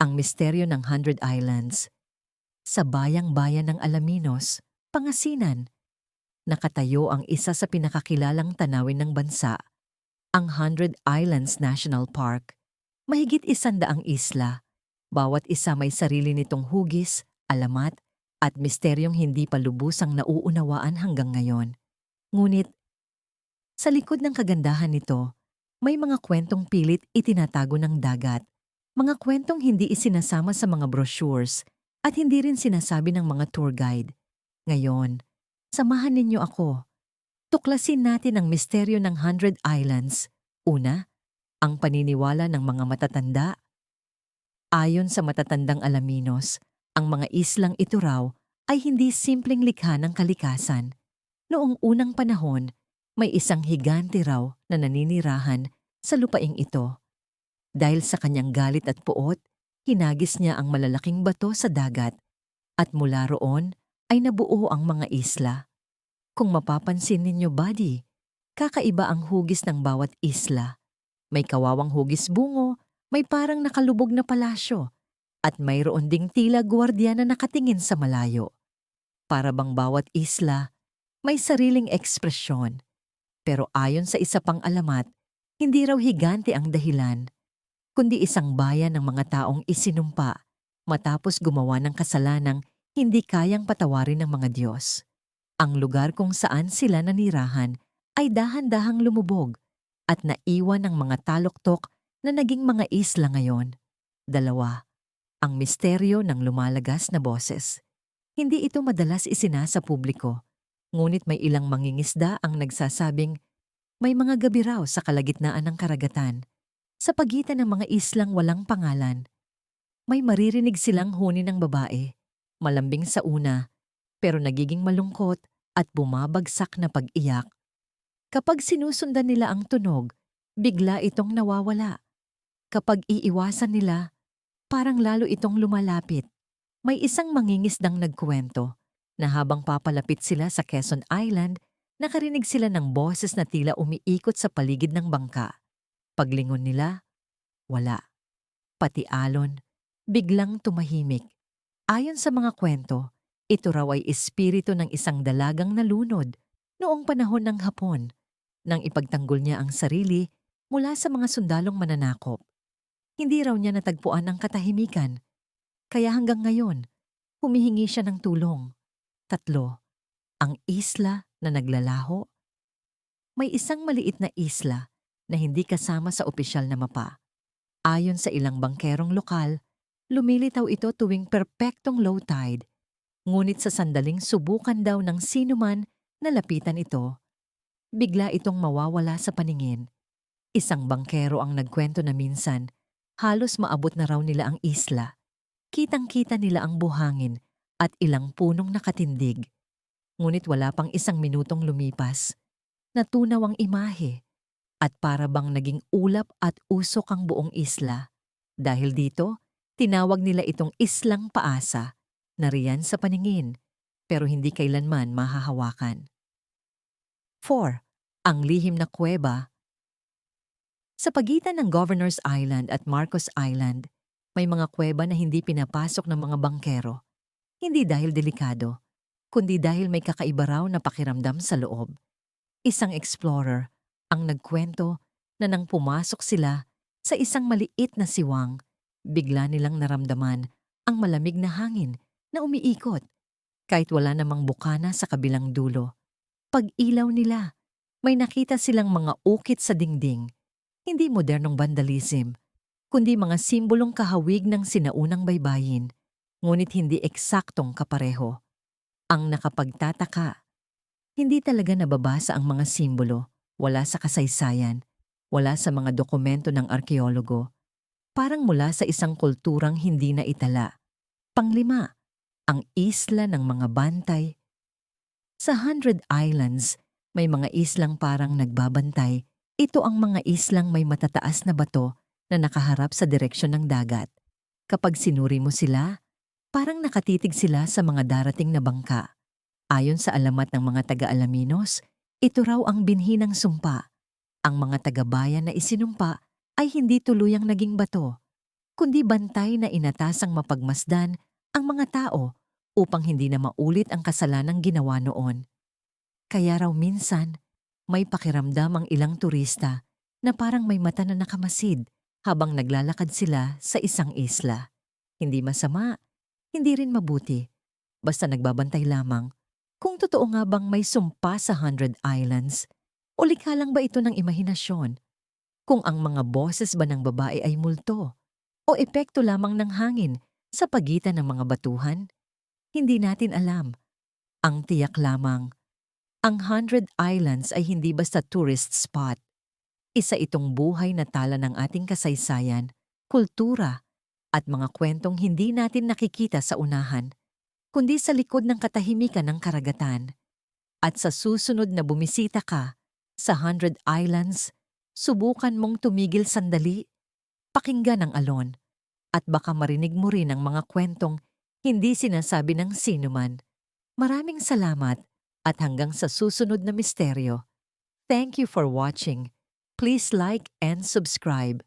Ang misteryo ng Hundred Islands. Sa bayang-bayan ng Alaminos, Pangasinan, nakatayo ang isa sa pinakakilalang tanawin ng bansa, ang Hundred Islands National Park. Mahigit 100 isla, bawat isa may sarili nitong hugis, alamat, at misteryong hindi pa lubusang nauunawaan hanggang ngayon. Ngunit, sa likod ng kagandahan nito, may mga kwentong pilit itinatago ng dagat, mga kwentong hindi isinasama sa mga brochures at hindi rin sinasabi ng mga tour guide. Ngayon, samahan ninyo ako. Tuklasin natin ang misteryo ng Hundred Islands. Una, ang paniniwala ng mga matatanda. Ayon sa matatandang Alaminos, ang mga islang ito raw ay hindi simpleng likha ng kalikasan. Noong unang panahon, may isang higante raw na naninirahan sa lupaing ito. Dahil sa kanyang galit at puot, hinagis niya ang malalaking bato sa dagat at mula roon ay nabuo ang mga isla. Kung mapapansin ninyo, buddy, kakaiba ang hugis ng bawat isla. May kawawang hugis bungo, may parang nakalubog na palasyo, at mayroon ding tila gwardiya na nakatingin sa malayo. Para bang bawat isla, may sariling ekspresyon. Pero ayon sa isa pang alamat, hindi raw higante ang dahilan, kundi isang bayan ng mga taong isinumpa matapos gumawa ng kasalanang hindi kayang patawarin ng mga Diyos. Ang lugar kung saan sila nanirahan ay dahan-dahang lumubog at naiwan ng mga taluktok na naging mga isla ngayon. 2. Ang misteryo ng lumalagas na boses. Hindi ito madalas isinasa publiko, ngunit may ilang mangingisda ang nagsasabing may mga gabi raw sa kalagitnaan ng karagatan, sa pagitan ng mga islang walang pangalan. May maririnig silang huni ng babae, malambing sa una, pero nagiging malungkot at bumabagsak na pag-iyak. Kapag sinusundan nila ang tunog, bigla itong nawawala. Kapag iiwasan nila, parang lalo itong lumalapit. May isang mangingisdang nagkuwento na habang papalapit sila sa Quezon Island, nakarinig sila ng boses na tila umiikot sa paligid ng bangka. Paglingon nila, wala. Pati alon, biglang tumahimik. Ayon sa mga kwento, ito raw ay espiritu ng isang dalagang nalunod noong panahon ng Hapon, nang ipagtanggol niya ang sarili mula sa mga sundalong mananakop. Hindi raw niya natagpuan ang katahimikan, kaya hanggang ngayon, humihingi siya ng tulong. 3. Ang isla na naglalaho. May isang maliit na isla na hindi kasama sa opisyal na mapa. Ayon sa ilang bangkerong lokal, lumilitaw ito tuwing perpektong low tide. Ngunit sa sandaling subukan daw ng sinuman na lapitan ito, bigla itong mawawala sa paningin. Isang bangkero ang nagkwento na minsan, halos maabot na raw nila ang isla. Kitang-kita nila ang buhangin at ilang punong nakatindig. Ngunit wala pang 1 minutong lumipas, natunaw ang imahe at para bang naging ulap at usok ang buong isla. Dahil dito, tinawag nila itong Islang Paasa, na riyan sa paningin, pero hindi kailanman mahahawakan. 4. Ang lihim na kuweba. Sa pagitan ng Governor's Island at Marcos Island, may mga kuweba na hindi pinapasok ng mga bangkero. Hindi dahil delikado, kundi dahil may kakaiba raw na pakiramdam sa loob. Isang explorer ang nagkwento na nang pumasok sila sa isang maliit na siwang, bigla nilang naramdaman ang malamig na hangin na umiikot, kahit wala namang bukana sa kabilang dulo. Pag-ilaw nila, may nakita silang mga ukit sa dingding, hindi modernong vandalism, kundi mga simbolong kahawig ng sinaunang baybayin, ngunit hindi eksaktong kapareho. Ang nakapagtataka, hindi talaga nababasa ang mga simbolo, wala sa kasaysayan, wala sa mga dokumento ng arkeologo, parang mula sa isang kulturang hindi na itala. 5. Ang isla ng mga bantay. Sa Hundred Islands, may mga islang parang nagbabantay. Ito ang mga islang may matataas na bato na nakaharap sa direksyon ng dagat. Kapag sinuri mo sila, parang nakatitig sila sa mga darating na bangka. Ayon sa alamat ng mga taga-Alaminos, ito raw ang binhi ng sumpa. Ang mga taga-bayan na isinumpa ay hindi tuluyang naging bato, kundi bantay na inatasang mapagmasdan ang mga tao upang hindi na maulit ang kasalanang ginawa noon. Kaya raw minsan, may pakiramdam ang ilang turista na parang may mata na nakamasid habang naglalakad sila sa isang isla. Hindi masama, hindi rin mabuti, basta nagbabantay lamang. Kung totoo nga bang may sumpa sa 100 Islands, o likha lang ba ito ng imahinasyon? Kung ang mga boses ba ng babae ay multo, o epekto lamang ng hangin sa pagitan ng mga batuhan? Hindi natin alam. Ang tiyak lamang, ang 100 Islands ay hindi basta tourist spot. Isa itong buhay na tala ng ating kasaysayan, kultura, at mga kwentong hindi natin nakikita sa unahan, kundi sa likod ng katahimikan ng karagatan. At sa susunod na bumisita ka sa 100 Islands, subukan mong tumigil sandali, pakinggan ang alon, at baka marinig mo rin ang mga kwentong hindi sinasabi ng sinuman. Maraming salamat at hanggang sa susunod na misteryo. Thank you for watching. Please like and subscribe.